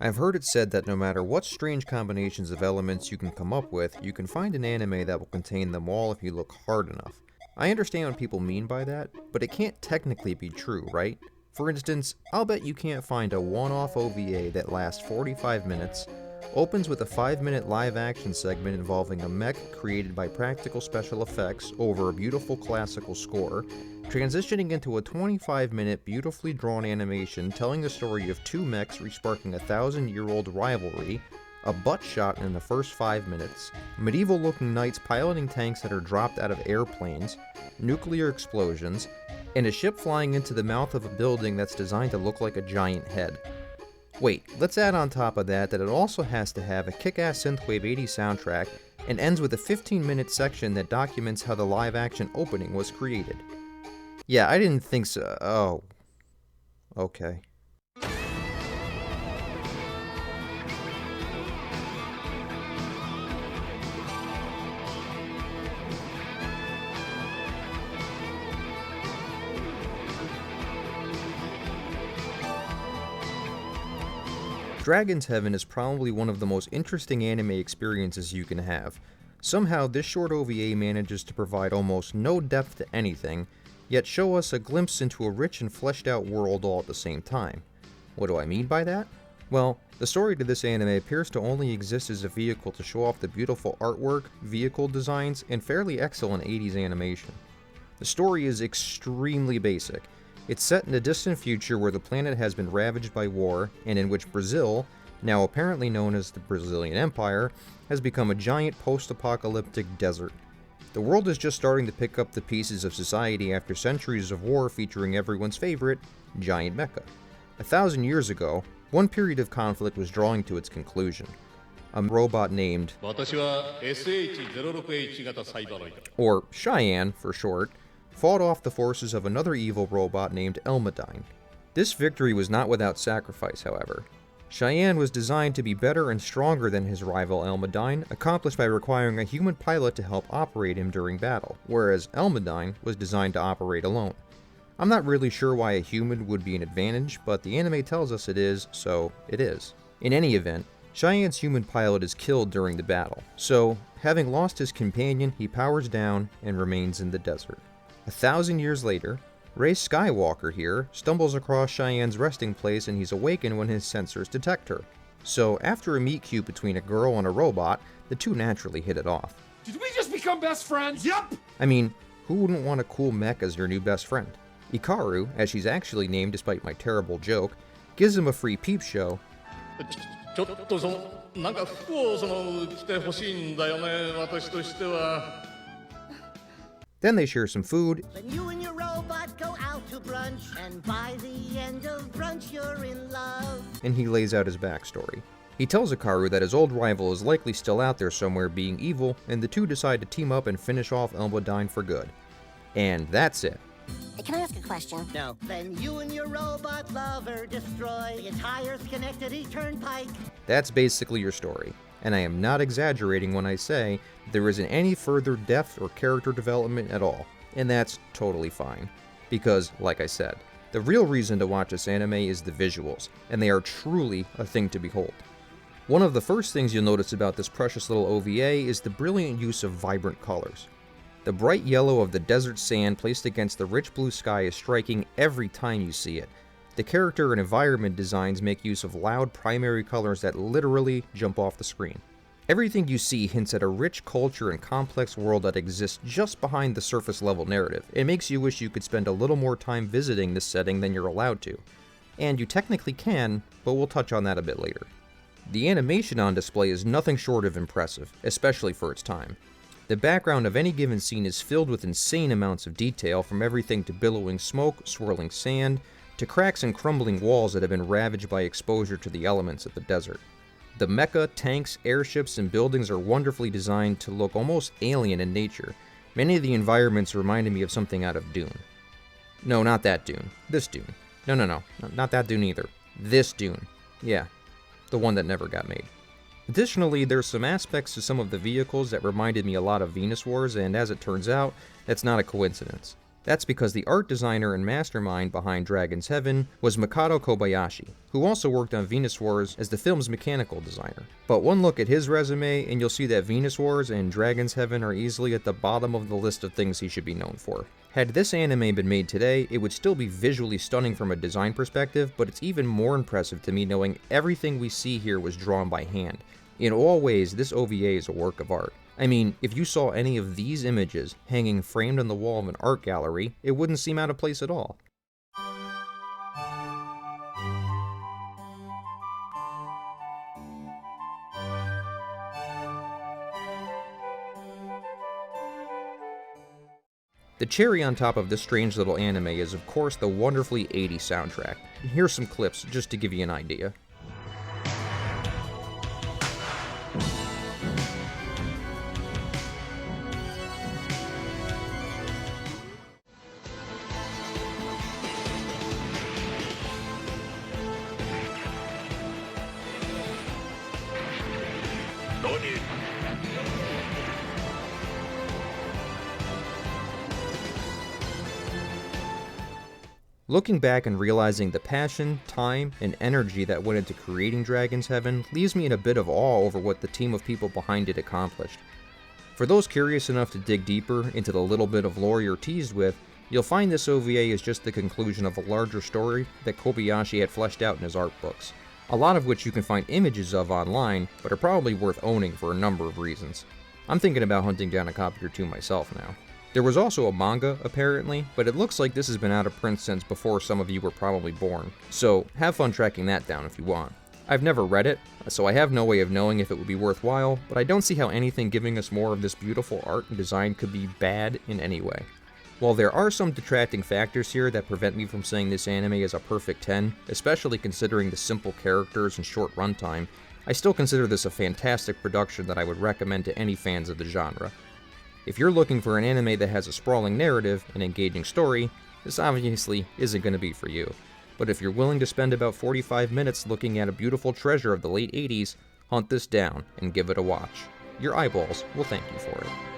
I've heard it said that no matter what strange combinations of elements you can come up with, you can find an anime that will contain them all if you look hard enough. I understand what people mean by that, but it can't technically be true, right? For instance, I'll bet you can't find a one-off OVA that lasts 45 minutes, opens with a 5-minute live-action segment involving a mech created by practical special effects over a beautiful classical score, transitioning into a 25-minute beautifully drawn animation telling the story of two mechs resparking a 1,000-year-old rivalry, a butt shot in the first 5 minutes, medieval-looking knights piloting tanks that are dropped out of airplanes, nuclear explosions, and a ship flying into the mouth of a building that's designed to look like a giant head. Wait, let's add on top of that it also has to have a kick-ass synthwave 80s soundtrack and ends with a 15-minute section that documents how the live-action opening was created. Yeah, I didn't think so. Oh. Okay. Dragon's Heaven is probably one of the most interesting anime experiences you can have. Somehow, this short OVA manages to provide almost no depth to anything, yet show us a glimpse into a rich and fleshed out world all at the same time. What do I mean by that? Well, the story to this anime appears to only exist as a vehicle to show off the beautiful artwork, vehicle designs, and fairly excellent 80s animation. The story is extremely basic. It's set in a distant future where the planet has been ravaged by war, and in which Brazil, now apparently known as the Brazilian Empire, has become a giant post-apocalyptic desert. The world is just starting to pick up the pieces of society after centuries of war featuring everyone's favorite, giant mecha. 1,000 years ago, one period of conflict was drawing to its conclusion. A robot named, or Cheyenne for short, fought off the forces of another evil robot named Elmadine. This victory was not without sacrifice, however. Cheyenne was designed to be better and stronger than his rival Elmadine, accomplished by requiring a human pilot to help operate him during battle, whereas Elmadine was designed to operate alone. I'm not really sure why a human would be an advantage, but the anime tells us it is, so it is. In any event, Cheyenne's human pilot is killed during the battle, so, having lost his companion, he powers down and remains in the desert. 1,000 years later, Rey Skywalker here stumbles across Cheyenne's resting place and he's awakened when his sensors detect her. So after a meet-cute between a girl and a robot, the two naturally hit it off. Did we just become best friends? Yup! I mean, who wouldn't want a cool mech as your new best friend? Ikaru, as she's actually named despite my terrible joke, gives him a free peep show. Then they share some food. Then you and your robot go out to brunch, and by the end of brunch, you're in love. And he lays out his backstory. He tells Ikaru that his old rival is likely still out there somewhere being evil, and the two decide to team up and finish off Elmadine for good. And that's it. Can I ask a question? No. Then you and your robot lover destroy the entire Schenectady Turnpike. That's basically your story. And I am not exaggerating when I say there isn't any further depth or character development at all. And that's totally fine. Because, like I said, the real reason to watch this anime is the visuals, and they are truly a thing to behold. One of the first things you'll notice about this precious little OVA is the brilliant use of vibrant colors. The bright yellow of the desert sand placed against the rich blue sky is striking every time you see it. The character and environment designs make use of loud primary colors that literally jump off the screen. Everything you see hints at a rich culture and complex world that exists just behind the surface level narrative. It makes you wish you could spend a little more time visiting this setting than you're allowed to. And you technically can, but we'll touch on that a bit later. The animation on display is nothing short of impressive, especially for its time. The background of any given scene is filled with insane amounts of detail, from everything to billowing smoke, swirling sand, to cracks and crumbling walls that have been ravaged by exposure to the elements of the desert. The mecha, tanks, airships, and buildings are wonderfully designed to look almost alien in nature. Many of the environments reminded me of something out of Dune. No, not that Dune. This Dune. No, not that Dune either. This Dune. Yeah, the one that never got made. Additionally, there's some aspects to some of the vehicles that reminded me a lot of Venus Wars, and as it turns out, that's not a coincidence. That's because the art designer and mastermind behind Dragon's Heaven was Makoto Kobayashi, who also worked on Venus Wars as the film's mechanical designer. But one look at his resume and you'll see that Venus Wars and Dragon's Heaven are easily at the bottom of the list of things he should be known for. Had this anime been made today, it would still be visually stunning from a design perspective, but it's even more impressive to me knowing everything we see here was drawn by hand. In all ways, this OVA is a work of art. I mean, if you saw any of these images hanging framed on the wall of an art gallery, it wouldn't seem out of place at all. The cherry on top of this strange little anime is of course the wonderfully 80s soundtrack. And here's some clips just to give you an idea. Looking back and realizing the passion, time, and energy that went into creating Dragon's Heaven leaves me in a bit of awe over what the team of people behind it accomplished. For those curious enough to dig deeper into the little bit of lore you're teased with, you'll find this OVA is just the conclusion of a larger story that Kobayashi had fleshed out in his art books, a lot of which you can find images of online, but are probably worth owning for a number of reasons. I'm thinking about hunting down a copy or two myself now. There was also a manga, apparently, but it looks like this has been out of print since before some of you were probably born, so have fun tracking that down if you want. I've never read it, so I have no way of knowing if it would be worthwhile, but I don't see how anything giving us more of this beautiful art and design could be bad in any way. While there are some detracting factors here that prevent me from saying this anime is a perfect 10, especially considering the simple characters and short runtime, I still consider this a fantastic production that I would recommend to any fans of the genre. If you're looking for an anime that has a sprawling narrative and engaging story, this obviously isn't going to be for you. But if you're willing to spend about 45 minutes looking at a beautiful treasure of the late 80s, hunt this down and give it a watch. Your eyeballs will thank you for it.